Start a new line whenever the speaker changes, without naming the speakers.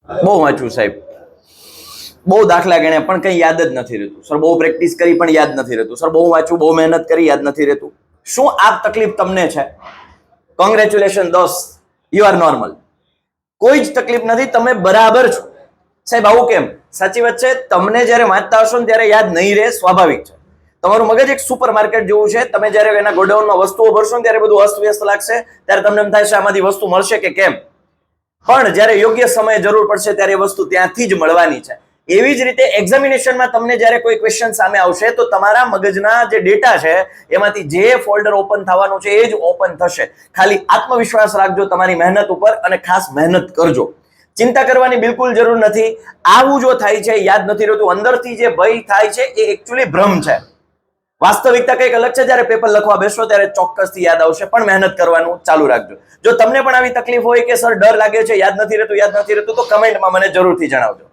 બહુ વાંચ્યું સાહેબ, બહુ દાખલા ગણ્યા પણ કંઈ યાદ જ નથી રહેતું સર. બહુ પ્રેક્ટિસ કરી પણ યાદ નથી રહેતું સર. બહુ વાંચ્યું, બહુ મહેનત કરી, યાદ નથી રહેતું. શું આ તકલીફ તમને છે? કોંગ્રેચ્યુલેશન દોસ્ત, યુ આર નોર્મલ. કોઈ જ તકલીફ નથી, તમે બરાબર છો સાહેબ. આવું કેમ? સાચી વાત છે. તમને જ્યારે વાંચતા હશો ને ત્યારે યાદ નહીં રહે, સ્વાભાવિક છે. તમારું મગજ એક સુપર માર્કેટ જેવું છે. તમે જ્યારે એના ગોડાઉનમાં વસ્તુઓ ભરશો ને ત્યારે બધું અસ્તવ્યસ્ત લાગશે, ત્યારે તમને એમ થાય છે આમાંથી વસ્તુ મળશે કે કેમ. પણ જ્યારે યોગ્ય સમયે જરૂર પડશે ત્યારે એ વસ્તુ ત્યાંથી જ મળવાની છે. એવી જ રીતે એક્ઝામિનેશનમાં તમને જ્યારે કોઈ ક્વેશ્ચન સામે આવશે તો તમારા મગજના જે ડેટા છે એમાંથી જે ફોલ્ડર ઓપન થવાનું છે એ જ ઓપન થશે. ખાલી આત્મવિશ્વાસ રાખજો તમારી મહેનત ઉપર અને ખાસ મહેનત કરજો. ચિંતા કરવાની બિલકુલ જરૂર નથી. આવું જો થાય છે, યાદ નથી રહેતું, અંદરથી જે ભય થાય છે એ એકચ્યુઅલી ભ્રમ છે. વાસ્તવિકતા કંઈક અલગ છે. જ્યારે પેપર લખવા બેસો ત્યારે ચોક્કસથી યાદ આવશે, પણ મહેનત કરવાનું ચાલુ રાખજો. જો તમને પણ આવી તકલીફ હોય કે સર ડર લાગે છે, યાદ નથી રહેતું તો કમેન્ટમાં મને જરૂરથી જણાવજો.